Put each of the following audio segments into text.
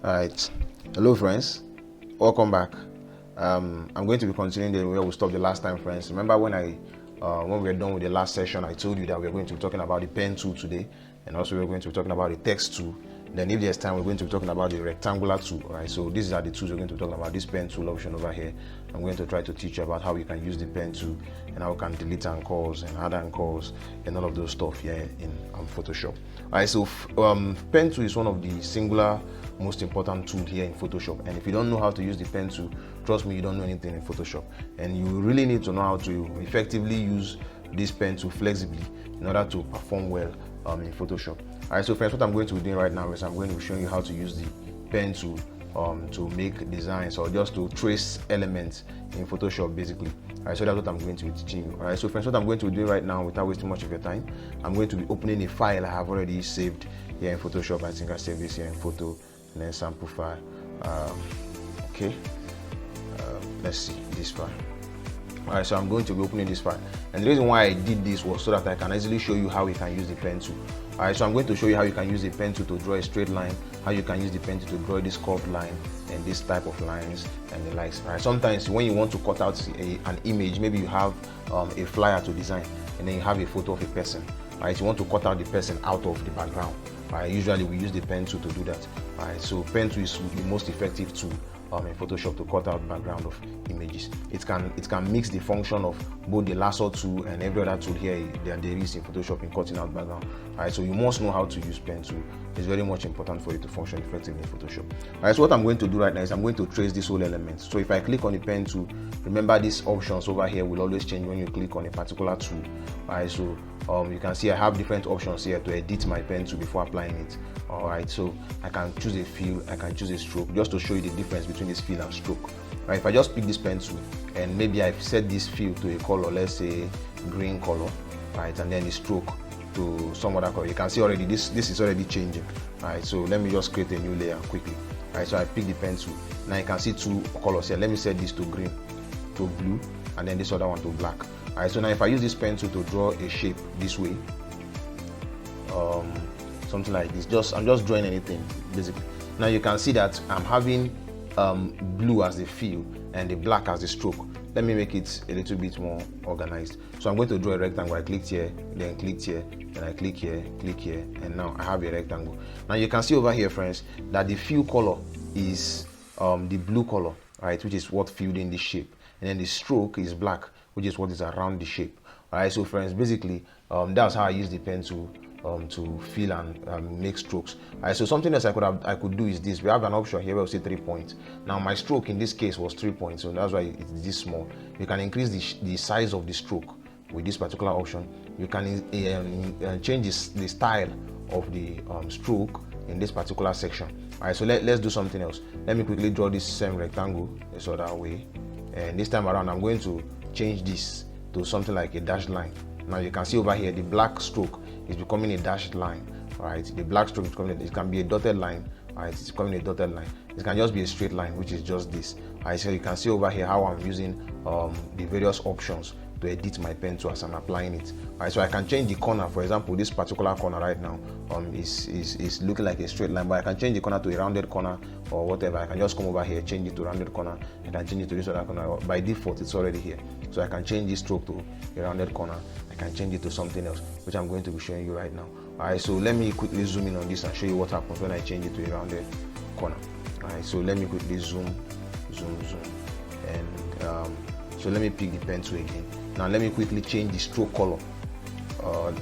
All right, hello friends, welcome back. I'm going to be continuing the where we stopped the last time, friends. Remember when we were done with the last session, I told you that we are going to be talking about the pen tool today, and also we're going to be talking about the text tool. Then if there's time, we're going to be talking about the rectangular tool. All right, so these are the tools we're going to be talking about. This pen tool option over here, I'm going to try to teach you about how you can use the pen tool and how you can delete and calls and add and calls and all of those stuff here in Photoshop. All right, so pen tool is one of the singular most important tool here in Photoshop, and if you don't know how to use the pen tool, trust me, you don't know anything in Photoshop. And you really need to know how to effectively use this pen tool flexibly in order to perform well in Photoshop. All right, so friends, what I'm going to be doing right now is I'm going to be showing you how to use the pen tool to make designs or just to trace elements in Photoshop basically. All right, so that's what I'm going to be teaching you. All right, so friends, what I'm going to be doing right now without wasting much of your time, I'm going to be opening a file I have already saved here in Photoshop. I think I saved this here in Photo and then sample file. Okay, let's see this file. All right, so I'm going to be opening this file, and the reason why I did this was so that I can easily show you how you can use the pen tool. All right, so I'm going to show you how you can use the pen tool to draw a straight line, how you can use the pen tool to draw this curved line and this type of lines and the likes. All right, sometimes when you want to cut out an image, maybe you have a flyer to design and then you have a photo of a person. All right, you want to cut out the person out of the background. All right, usually we use the pen tool to do that. All right, so pen tool is the most effective tool in Photoshop to cut out background of images. It can mix the function of both the lasso tool and every other tool here that there is in Photoshop in cutting out background. All right, so you must know how to use pen tool. It's very much important for you to function effectively in Photoshop. All right, so what I'm going to do right now is I'm going to trace this whole element. So if I click on the pen tool, remember these options over here will always change when you click on a particular tool. All right, so you can see I have different options here to edit my pen tool before applying it. All right, so I can choose a fill, I can choose a stroke, just to show you the difference between this fill and stroke. All right, if I just pick this pen tool and maybe I've set this fill to a color, let's say green color, right, and then the stroke to some other color, you can see already this is already changing. All right, so let me just create a new layer quickly. All right, so I pick the pen tool. Now you can see two colors here. Let me set this to green, to blue, and then this other one to black. All right, so now if I use this pen tool to draw a shape this way, something like this, I'm just drawing anything basically. Now you can see that I'm having blue as the fill and the black as the stroke. Let me make it a little bit more organized. So I'm going to draw a rectangle. I clicked here, then clicked here, then I click here, and now I have a rectangle. Now you can see over here, friends, that the fill color is the blue color, right, which is what filled in this shape, and then the stroke is black, which is what is around the shape. All right, so friends, basically that's how I use the pen to fill and make strokes. All right, so something else I could do is this. We have an option here where we say 3 points. Now my stroke in this case was 3 points, so that's why it's this small. You can increase the size of the stroke with this particular option. You can change the style of the stroke in this particular section. All right, so let's do something else. Let me quickly draw this same rectangle this other way, and this time around I'm going to change this to something like a dashed line. Now you can see over here the black stroke is becoming a dashed line. All right, the black stroke is becoming, it can be a dotted line. All right, it's becoming a dotted line. It can just be a straight line, which is just this. All right, so you can see over here how I'm using the various options to edit my pen tool as I'm applying it. All right, so I can change the corner. For example, this particular corner right now is looking like a straight line, but I can change the corner to a rounded corner or whatever. I can just come over here, change it to rounded corner. I can change it to this other corner. By default, it's already here. So I can change this stroke to a rounded corner. I can change it to something else, which I'm going to be showing you right now. All right, so let me quickly zoom in on this and show you what happens when I change it to a rounded corner. All right, so let me quickly zoom, and so let me pick the pen tool again. Now let me quickly change the stroke color.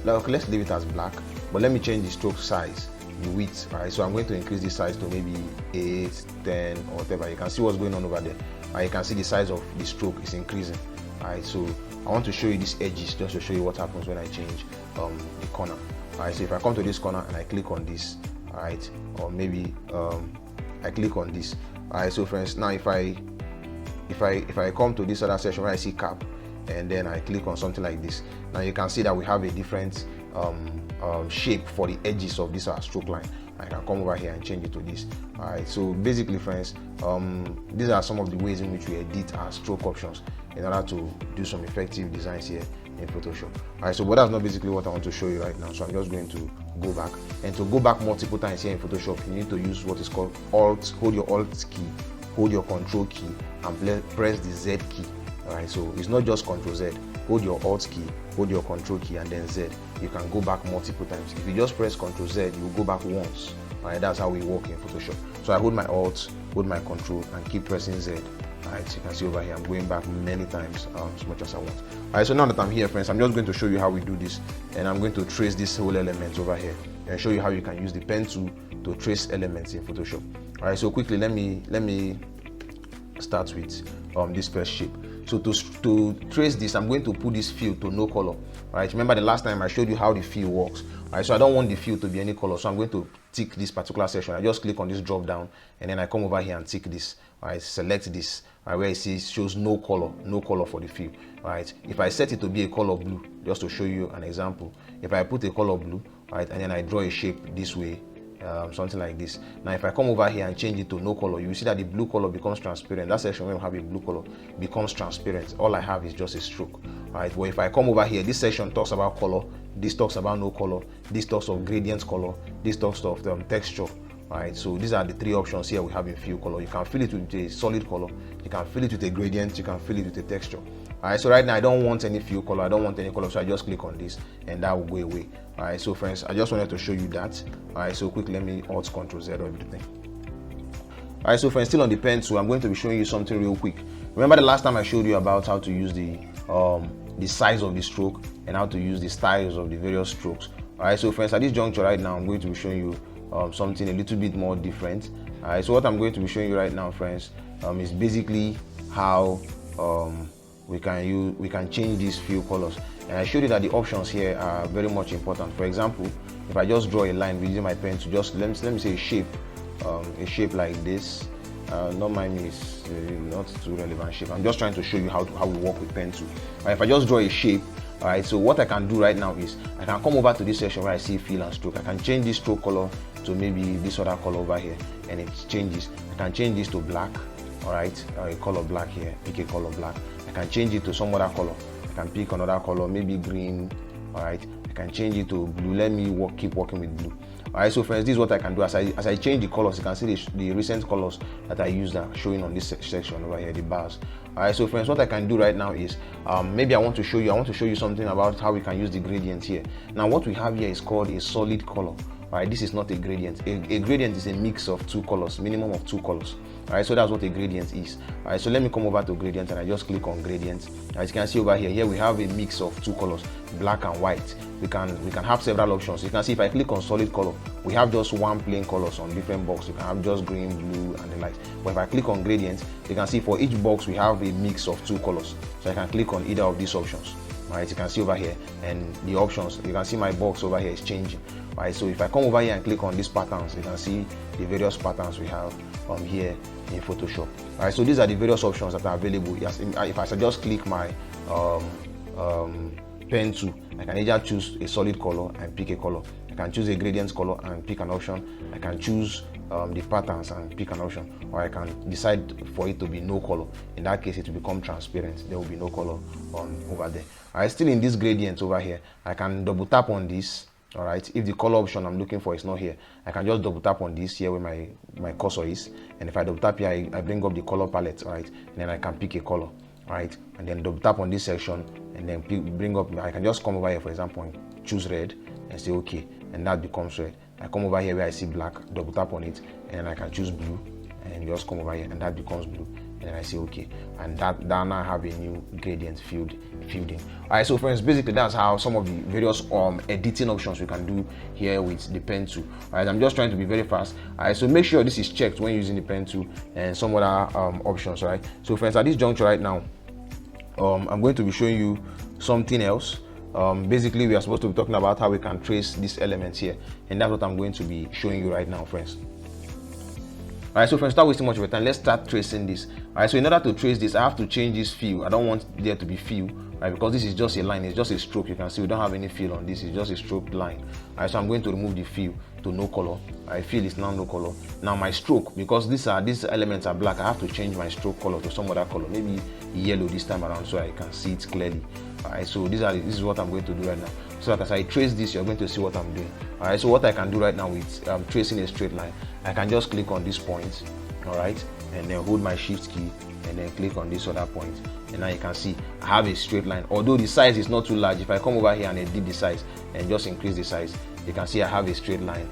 Let's leave it as black, but let me change the stroke size, the width. All right, so I'm going to increase the size to maybe 8, 10, or whatever. You can see what's going on over there. You can see the size of the stroke is increasing. All right, so I want to show you these edges just to show you what happens when I change the corner. All right, so if I come to this corner and I click on this, all right, or maybe I click on this. All right, so friends, now if I come to this other section where I see cap, and then I click on something like this, now you can see that we have a different shape for the edges of this stroke line. I can come over here and change it to this. All right, so basically, friends, these are some of the ways in which we edit our stroke options in order to do some effective designs here in Photoshop. Alright, so but that's not basically what I want to show you right now, so I'm just going to go back. And to go back multiple times here in Photoshop, you need to use what is called Alt. Hold your Alt key, hold your Control key, and press the Z key. Alright, so it's not just Control Z. Hold your Alt key, hold your Control key, and then Z. You can go back multiple times. If you just press Control Z, you will go back once. Alright, that's how we work in Photoshop. So I hold my Alt, hold my Control, and keep pressing Z. Alright, so you can see over here I'm going back many times, as much as I want. Alright, so now that I'm here, friends, I'm just going to show you how we do this, and I'm going to trace this whole element over here and show you how you can use the pen tool to trace elements in Photoshop. Alright, so quickly let me start with this first shape. So to trace this, I'm going to put this fill to no color. Alright, remember the last time I showed you how the fill works. Alright, so I don't want the fill to be any color, so I'm going to tick this particular section. I just click on this drop down, and then I come over here and tick this. Alright, select this, where it says shows no color for the fill. Alright, if I set it to be a color blue, just to show you an example, if I put a color blue, alright, and then I draw a shape this way, something like this. Now if I come over here and change it to no color, you will see that the blue color becomes transparent. That section where we have a blue color becomes transparent. All I have is just a stroke. Alright, but if I come over here, this section talks about color, this talks about no color, this talks of gradient color, this talks of texture. Alright, so these are the three options here we have in fill color. You can fill it with a solid color, you can fill it with a gradient, you can fill it with a texture. Alright, so right now I don't want any fill color, I don't want any color, so I just click on this and that will go away. Alright, so friends, I just wanted to show you that. Alright, so quickly let me Alt Control Z everything. Alright, so friends, still on the pen tool, I'm going to be showing you something real quick. Remember the last time I showed you about how to use the size of the stroke and how to use the styles of the various strokes. Alright, so friends, at this juncture right now, I'm going to be showing you something a little bit more different. Alright, so what I'm going to be showing you right now, friends, is basically how we can change these fill colors. And I showed you that the options here are very much important. For example, if I just draw a line using my pen to just let me say a shape like this. Not mind me, it's not too relevant shape. I'm just trying to show you how we work with pen tool. Right, if I just draw a shape, alright, so what I can do right now is I can come over to this section where I see fill and stroke. I can change this stroke color to maybe this other color over here, and it changes. I can change this to black, alright, a color black here, pick a color black. I can change it to some other color. I can pick another color, maybe green, alright. I can change it to blue. Let me keep working with blue. Alright, so friends, this is what I can do. As I change the colors, you can see the recent colors that I used are showing on this section over here, the bars. Alright, so friends, what I can do right now is maybe I want to show you something about how we can use the gradient here. Now what we have here is called a solid color. Alright, this is not a gradient. A gradient is a mix of two colors, minimum of two colors. Alright, so that's what a gradient is. Alright, so let me come over to gradient and I just click on gradient. As you can see over here, we have a mix of two colors, black and white. We can have several options. You can see if I click on solid color, we have just one plain colors on different box. You can have just green, blue, and the likes. But if I click on gradient, you can see for each box we have a mix of two colors. So I can click on either of these options. Alright, you can see over here, and the options, you can see my box over here is changing. Alright, so if I come over here and click on these patterns, you can see the various patterns we have here in Photoshop. Alright, so these are the various options that are available. Yes, if I just click my pen tool, I can either choose a solid color and pick a color. I can choose a gradient color and pick an option. I can choose the patterns and pick an option, or I can decide for it to be no color. In that case, it will become transparent. There will be no color over there. Alright, still in this gradient over here, I can double tap on this. Alright, if the color option I'm looking for is not here, I can just double tap on this here where my cursor is, and if I double tap here, I bring up the color palette. Alright, and then I can pick a color. Alright, and then double tap on this section and then bring up, I can just come over here, for example, and choose red and say okay, and that becomes red. I come over here where I see black, double tap on it, and then I can choose blue and just come over here and that becomes blue, and then I say okay, and that now have a new gradient filled in. Alright, so friends, basically that's how some of the various editing options we can do here with the pen tool. Alright, I'm just trying to be very fast. Alright, so make sure this is checked when using the pen tool and some other options. Alright, so friends, at this juncture right now, I'm going to be showing you something else. Basically we are supposed to be talking about how we can trace these elements here, and that's what I'm going to be showing you right now, friends. All right, so friends, start wasting much of your time. Let's start tracing this. All right, so in order to trace this, I have to change this fill. I don't want there to be fill, right? Because this is just a line, it's just a stroke. You can see we don't have any fill on this, it's just a stroke line. All right, so I'm going to remove the fill to no color. I fill is now no color. Now my stroke, because these elements are black, I have to change my stroke color to some other color, maybe yellow this time around, so I can see it clearly. All right, so this is what I'm going to do right now. So like as I trace this, you're going to see what I'm doing. All right, so what I can do right now with tracing a straight line, I can just click on this point, all right, and then hold my shift key and then click on this other point, and now you can see I have a straight line. Although the size is not too large, if I come over here and edit the size and just increase the size, you can see I have a straight line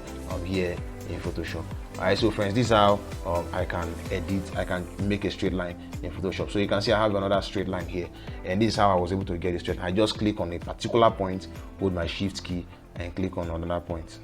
here in Photoshop. All right, so friends, this is how I can make a straight line in Photoshop. So you can see I have another straight line here, and this is how I was able to get a straight line. I just click on a particular point, hold my shift key and click on another point.